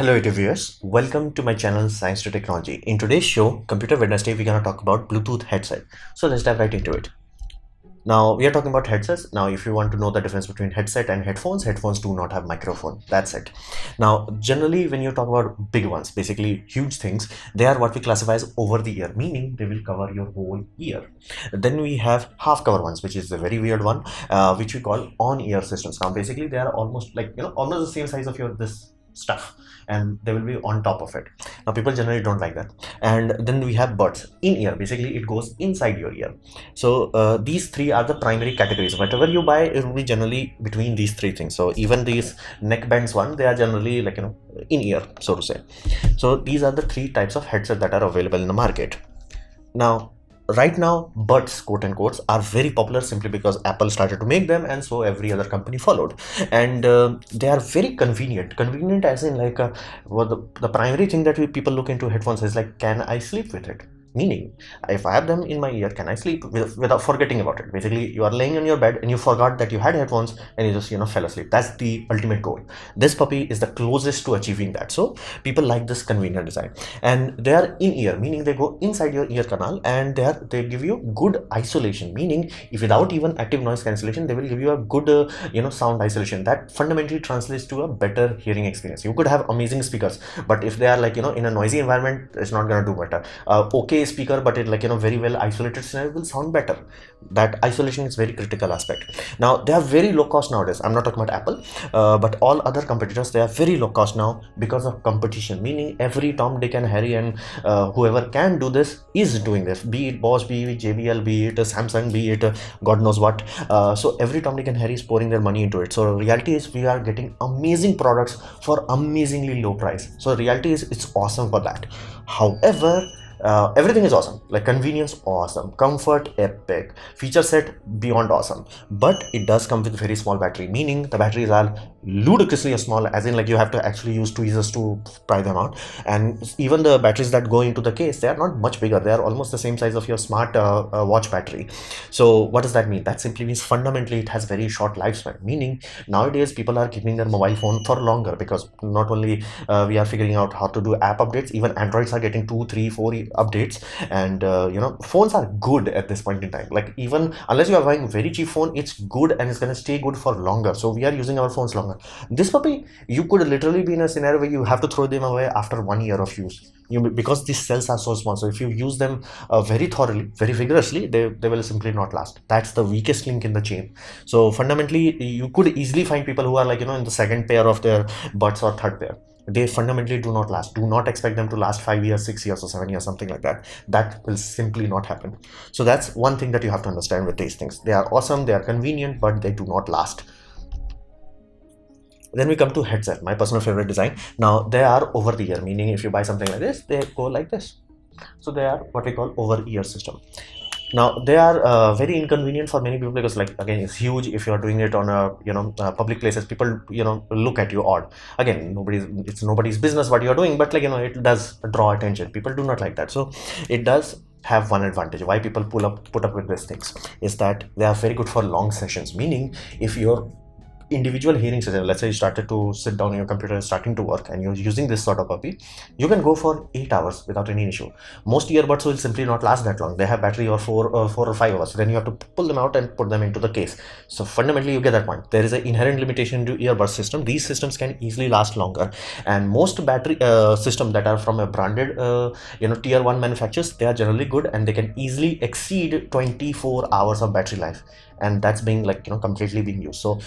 Hello YouTube viewers, welcome to my channel Science to Technology. In today's show, Computer Wednesday, we're gonna talk about Bluetooth headset. So let's dive right into it. Now we are talking about headsets. Now if you want to know the difference between headset and headphones, headphones do not have microphone. That's it. Now generally when you talk about big ones, basically huge things, they are what we classify as over the ear, meaning they will cover your whole ear. Then we have half cover ones, which is a very weird one, which we call on ear systems. Now basically they are almost like almost the same size of your this stuff, and they will be on top of it. Now people generally don't like that. And then we have buds in ear. Basically it goes inside your ear. So these three are the primary categories. Whatever you buy, it will be generally between these three things. So even these neck bands one, they are generally like in ear, so to say. So these are the three types of headset that are available in the market. Now right now, buds, quote unquote, are very popular simply because Apple started to make them, and so every other company followed. And they are very convenient. Convenient as in like the primary thing that people look into headphones is like, can I sleep with it? Meaning, if I have them in my ear, can I sleep without forgetting about it? Basically, you are laying on your bed and you forgot that you had headphones and you just fell asleep. That's the ultimate goal. This puppy is the closest to achieving that. So people like this convenient design, and they are in ear, meaning they go inside your ear canal, and they give you good isolation. Meaning, if without even active noise cancellation, they will give you a good sound isolation that fundamentally translates to a better hearing experience. You could have amazing speakers, but if they are like in a noisy environment, it's not gonna do better. Okay speaker, but it very well isolated scenario will sound better. That isolation is very critical aspect. Now they are very low cost nowadays. I'm not talking about Apple, but all other competitors, they are very low cost now because of competition. Meaning every Tom, Dick and Harry and whoever can do this is doing this, be it Bosch, be it JBL, be it Samsung, be it God knows what. So every Tom, Dick and Harry is pouring their money into it. So reality is we are getting amazing products for amazingly low price. So reality is it's awesome for that. However, everything is awesome, like convenience awesome, comfort epic, feature set beyond awesome, but it does come with very small battery, meaning the batteries are ludicrously small, as in like you have to actually use tweezers to pry them out. And even the batteries that go into the case, they are not much bigger. They are almost the same size of your smart watch battery. So what does that mean? That simply means fundamentally it has very short lifespan, meaning nowadays people are keeping their mobile phone for longer, because not only we are figuring out how to do app updates, even Androids are getting 2, 3, 4 updates. And phones are good at this point in time. Like even unless you are buying very cheap phone, it's good and it's going to stay good for longer. So we are using our phones longer. This puppy, you could literally be in a scenario where you have to throw them away after 1 year of use, because these cells are so small. So if you use them very thoroughly, very vigorously, they will simply not last. That's the weakest link in the chain. So fundamentally you could easily find people who are like in the second pair of their buds or third pair. They fundamentally do not last. Do not expect them to last 5 years, 6 years or 7 years, something like that. That will simply not happen. So that's one thing that you have to understand with these things. They are awesome, they are convenient, but they do not last. Then we come to headset, my personal favorite design. Now they are over the ear, meaning if you buy something like this, they go like this. So they are what we call over ear system. Now they are very inconvenient for many people, because like again it's huge. If you are doing it on a public places, people look at you odd. Again, it's nobody's business what you are doing, but like it does draw attention. People do not like that. So it does have one advantage why people put up with these things, is that they are very good for long sessions. Meaning if you're individual hearing system, let's say you started to sit down on your computer starting to work and you're using this sort of puppy, you can go for 8 hours without any issue. Most earbuds will simply not last that long. They have battery or 4 or 5 hours. Then you have to pull them out and put them into the case. So fundamentally you get that point. There is an inherent limitation to earbud system. These systems can easily last longer, and most battery systems that are from a branded tier 1 manufacturers, they are generally good and they can easily exceed 24 hours of battery life, and that's being like completely being used. So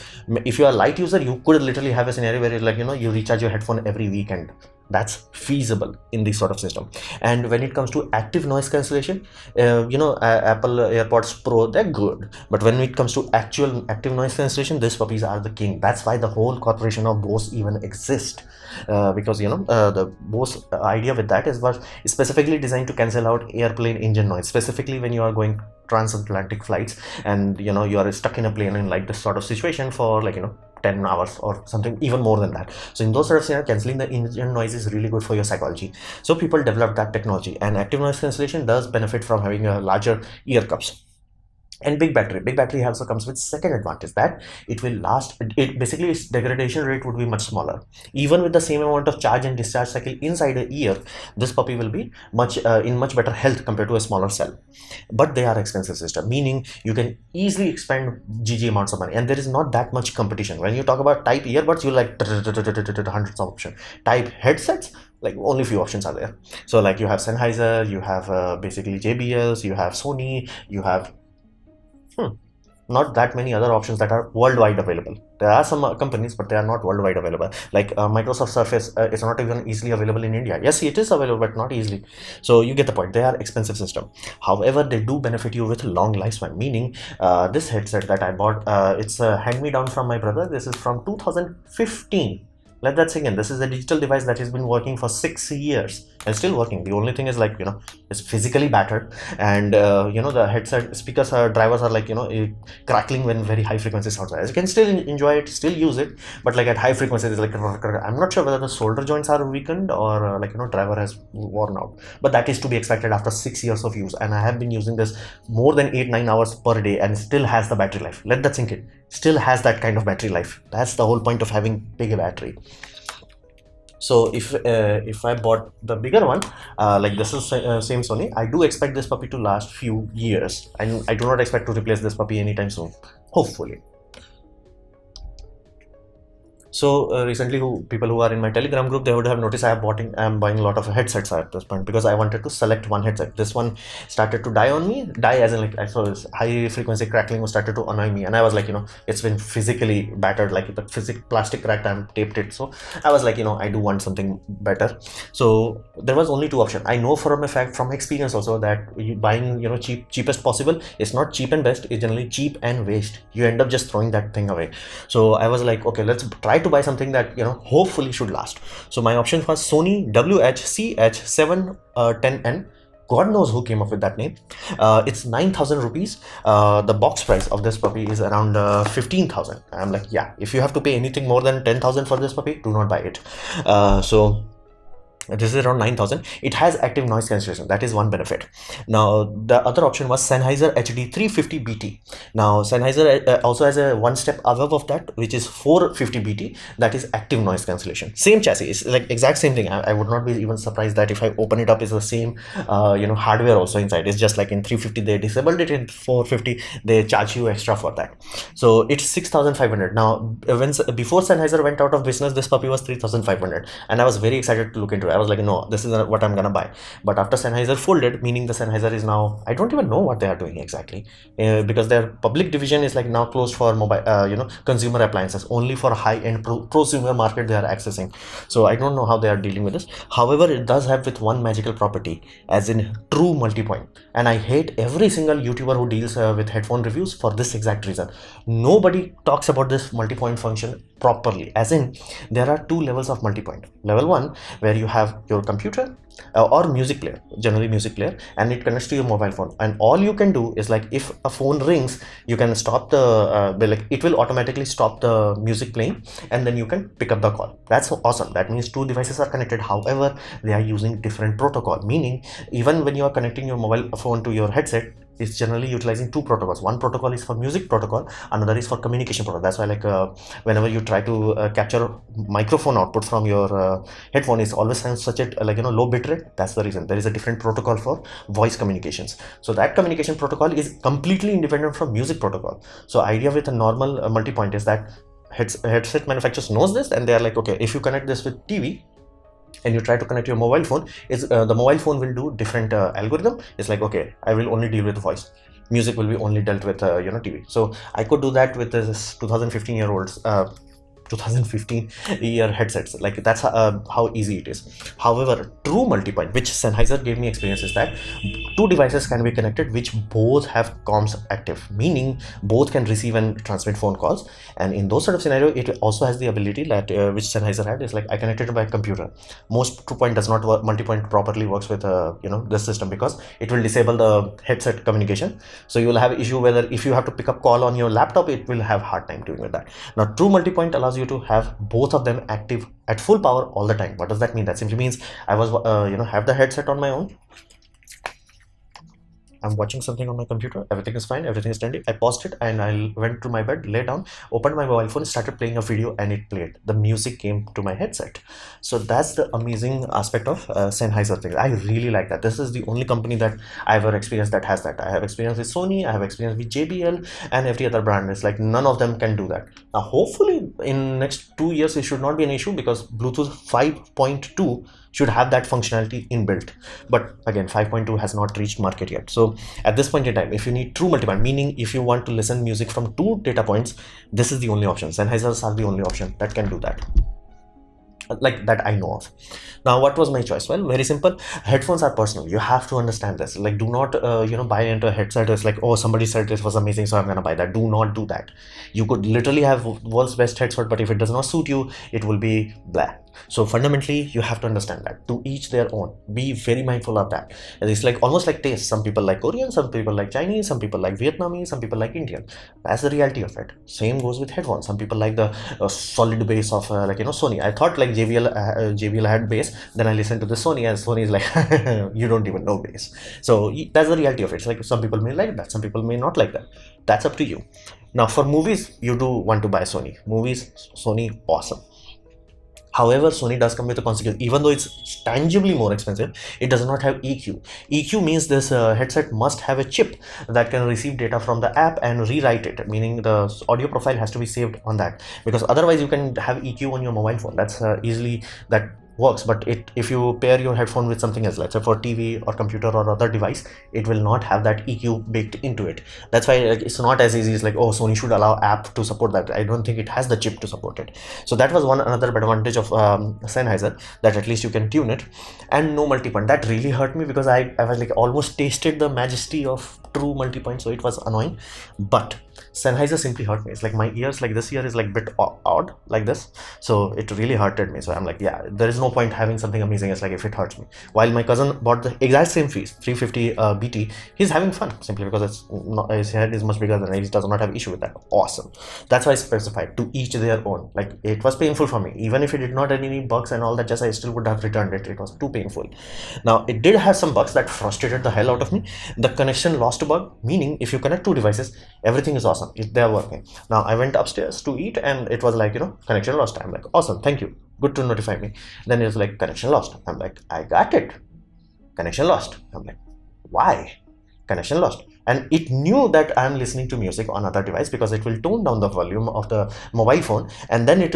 if you are a light user, you could literally have a scenario where like you recharge your headphone every weekend. That's feasible in this sort of system. And when it comes to active noise cancellation, Apple AirPods Pro, they're good, but when it comes to actual active noise cancellation, these puppies are the king. That's why the whole corporation of Bose even exists, because the Bose idea with that was specifically designed to cancel out airplane engine noise, specifically when you are going transatlantic flights and you are stuck in a plane in like this sort of situation for like 10 hours or something, even more than that. So in those sort of scenarios, cancelling the engine noise is really good for your psychology. So people developed that technology, and active noise cancellation does benefit from having a larger ear cups. And big battery also comes with second advantage, that it will last. It basically, its degradation rate would be much smaller. Even with the same amount of charge and discharge cycle inside a year, this puppy will be much in much better health compared to a smaller cell. But they are expensive system, meaning you can easily expend GG amounts of money, and there is not that much competition. When you talk about type earbuds, you like hundreds of options. Type headsets, like only few options are there. So like you have Sennheiser, you have basically JBLs, you have Sony, you have not that many other options that are worldwide available. There are some companies, but they are not worldwide available. Like Microsoft Surface is not even easily available in India. Yes, it is available, but not easily. So you get the point. They are expensive system. However, they do benefit you with long lifespan. Meaning, this headset that I bought, it's a hand-me-down from my brother. This is from 2015. Let that sink in. This is a digital device that has been working for 6 years and still working. The only thing is, like, it's physically battered, and the headset speakers drivers are like, crackling when very high frequency sounds. You can still enjoy it, still use it, but like at high frequencies, it's like, I'm not sure whether the solder joints are weakened or driver has worn out. But that is to be expected after 6 years of use, and I have been using this more than 8-9 hours per day, and still has the battery life. Let that sink in. Still has that kind of battery life. That's the whole point of having bigger battery. So if I bought the bigger one, like this is same Sony, I do expect this puppy to last few years, and I do not expect to replace this puppy anytime soon, hopefully. So recently, people who are in my Telegram group, they would have noticed I'm buying a lot of headsets at this point, because I wanted to select one headset. This one started to die as in, like, I saw this high frequency crackling started to annoy me, and I was like, it's been physically battered, like the plastic cracked, I'm taped it. So I was like, I do want something better. So there was only two options. I know from a fact, from experience also, that buying cheapest possible is not cheap and best. It's generally cheap and waste. You end up just throwing that thing away. So I was like, okay, let's try to buy something that hopefully should last. So my option was Sony WH-CH710N. God knows who came up with that name. It's 9,000 rupees. The box price of this puppy is around 15,000. I'm like, yeah, if you have to pay anything more than 10,000 for this puppy, do not buy it. So this is around 9,000. It has active noise cancellation. That is one benefit. Now the other option was Sennheiser HD350BT. Now Sennheiser also has a one step above of that, which is 450BT. That is active noise cancellation. Same chassis. It's like exact same thing. I would not be even surprised that if I open it up, it's the same hardware also inside. It's just like in 350 they disabled it, in 450 they charge you extra for that. So it's 6,500. Now before Sennheiser went out of business, this puppy was 3,500, and I was very excited to look into it. I was like, no, this is what I'm gonna buy. But after Sennheiser folded, meaning the Sennheiser is now, I don't even know what they are doing exactly, because their public division is like now closed for mobile, consumer appliances. Only for high-end prosumer market they are accessing. So I don't know how they are dealing with this. However, it does have with one magical property, as in true multipoint. And I hate every single YouTuber who deals with headphone reviews for this exact reason. Nobody talks about this multipoint function properly, as in there are two levels of multipoint. Level 1, where you have your computer or music player, generally music player, and it connects to your mobile phone, and all you can do is, like, if a phone rings, you can stop the like, it will automatically stop the music playing, and then you can pick up the call. That's awesome. That means two devices are connected. However, they are using different protocol, meaning even when you are connecting your mobile phone to your headset, it's generally utilizing two protocols. One protocol is for music protocol, another is for communication protocol. That's why, like, whenever you try to capture microphone output from your headphone, is always such a low bit rate. That's the reason. There is a different protocol for voice communications. So that communication protocol is completely independent from music protocol. So idea with a normal multi-point is that headset manufacturers knows this, and they are like, okay, if you connect this with TV and you try to connect your mobile phone, is the mobile phone will do different algorithm. It's like, okay, I will only deal with voice, music will be only dealt with TV. So I could do that with this 2015-year-olds 2015 year headsets. Like, that's how easy it is. However, true multipoint, which Sennheiser gave me experience, is that two devices can be connected which both have comms active, meaning both can receive and transmit phone calls. And in those sort of scenario, it also has the ability that which Sennheiser had, is like, I connected it by computer. Most true point does not work, multipoint properly works with this system, because it will disable the headset communication. So you will have issue whether if you have to pick up call on your laptop, it will have hard time doing with that. Now true multipoint allows you to have both of them active at full power all the time. What does that mean? That simply means I was have the headset on my own, I'm watching something on my computer, everything is fine, everything is trendy. I paused it and I went to my bed, lay down, opened my mobile phone, started playing a video, and it played. The music came to my headset. So that's the amazing aspect of Sennheiser thing. I really like that. This is the only company that I've ever experienced that has that. I have experience with Sony, I have experience with JBL, and every other brand. It's like none of them can do that. Now hopefully in next 2 years it should not be an issue, because Bluetooth 5.2 should have that functionality inbuilt. But again, 5.2 has not reached market yet. So at this point in time, if you need true multiband, meaning if you want to listen music from 2 data points, this is the only option. Sennheisers are the only option that can do that, like that I know of. Now what was my choice? Well, very simple. Headphones are personal. You have to understand this. Like, do not buy into a headset. It's like, oh, somebody said this was amazing, so I'm gonna buy that. Do not do that. You could literally have world's best headset, but if it does not suit you, it will be blah. So fundamentally, you have to understand that. To each their own. Be very mindful of that. And it's like almost like taste. Some people like Korean, some people like Chinese, some people like Vietnamese, some people like Indian. That's the reality of it. Same goes with headphones. Some people like the solid bass of Sony. I thought like JBL had bass. Then I listened to the Sony, and Sony is like, you don't even know bass. So that's the reality of it. It's like some people may like that, some people may not like that. That's up to you. Now for movies, you do want to buy Sony. Movies, Sony, awesome. However, Sony does come with a consequence. Even though it's tangibly more expensive, it does not have EQ. EQ means this headset must have a chip that can receive data from the app and rewrite it, meaning the audio profile has to be saved on that, because otherwise you can have EQ on your mobile phone. That's easily that works, but if you pair your headphone with something else, let's say for TV or computer or other device, it will not have that EQ baked into it. That's why it's not as easy as like, oh, Sony should allow app to support that. I don't think it has the chip to support it. So that was another advantage of Sennheiser, that at least you can tune it. And no multi-point. That really hurt me, because I was like almost tasted the majesty of true multi-point, so it was annoying. But Sennheiser simply hurt me. It's like my ears, like this ear is like bit odd like this, so it really hurted me. So I'm like, yeah, there is no point having something amazing. It's like if it hurts me. While my cousin bought the exact same piece, 350 BT, he's having fun simply because it's not, his head is much bigger than he does not have issue with that. Awesome. That's why I specified to each their own. Like, it was painful for me, even if it did not have any bugs and all that. Just I still would have returned it. It was too painful. Now it did have some bugs that frustrated the hell out of me. The connection lost bug, meaning if you connect 2 devices, everything is awesome. They're working. Now I went upstairs to eat and it was like, connection lost. I'm like, awesome, thank you, good to notify me. Then it's like, connection lost. I'm like, I got it, connection lost. I'm like, why? Connection lost. And it knew that I'm listening to music on other device, because it will tone down the volume of the mobile phone, and then it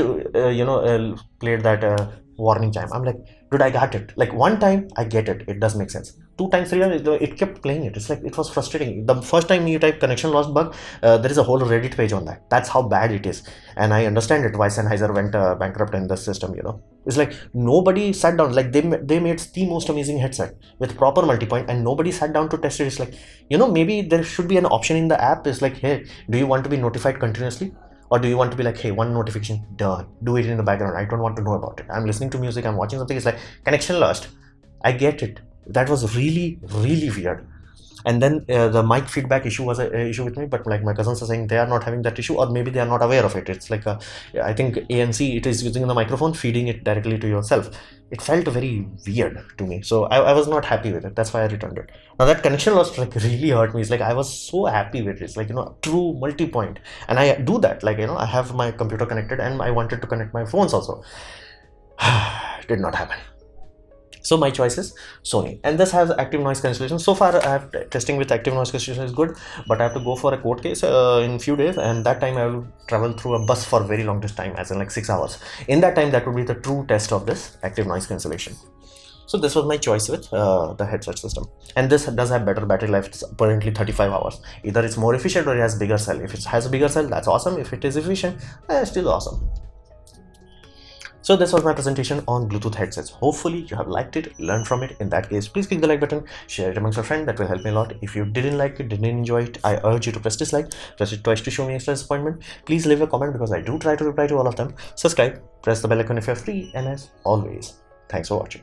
played that warning chime. I'm like, dude, I got it. Like, one time I get it, it does make sense. 2 times, 3 times, it kept playing it. It's like, it was frustrating. The first time you type connection lost bug, there is a whole Reddit page on that. That's how bad it is. And I understand it why Sennheiser went bankrupt in this system. It's like nobody sat down. Like, they made the most amazing headset with proper multipoint, and nobody sat down to test it. It's like, maybe there should be an option in the app. It's like, hey, do you want to be notified continuously? Or do you want to be like, hey, one notification, done, do it in the background, I don't want to know about it. I'm listening to music, I'm watching something, it's like, connection lost. I get it. That was really, really weird. And then the mic feedback issue was an issue with me, but like my cousins are saying they are not having that issue, or maybe they are not aware of it. It's like I think ANC, it is using the microphone, feeding it directly to yourself. It felt very weird to me, so I was not happy with it. That's why I returned it. Now that connection loss like really hurt me. It's like I was so happy with it. It's like, true multi-point, and I do that. Like, I have my computer connected and I wanted to connect my phones also. Did not happen. So my choice is Sony, and this has active noise cancellation. So far I have testing with active noise cancellation is good, but I have to go for a court case in few days, and that time I will travel through a bus for very long time, as in like 6 hours. In that time, that would be the true test of this active noise cancellation. So this was my choice with the headset system, and this does have better battery life. It's apparently 35 hours. Either it's more efficient or it has bigger cell. If it has a bigger cell, that's awesome. If it is efficient, still awesome. So this was my presentation on Bluetooth headsets. Hopefully you have liked it, learned from it. In that case, please click the like button, share it amongst your friends. That will help me a lot. If you didn't like it, didn't enjoy it, I urge you to press dislike. Press it twice to show me extra disappointment. Please leave a comment, because I do try to reply to all of them. Subscribe, press the bell icon if you're free, and as always, thanks for watching.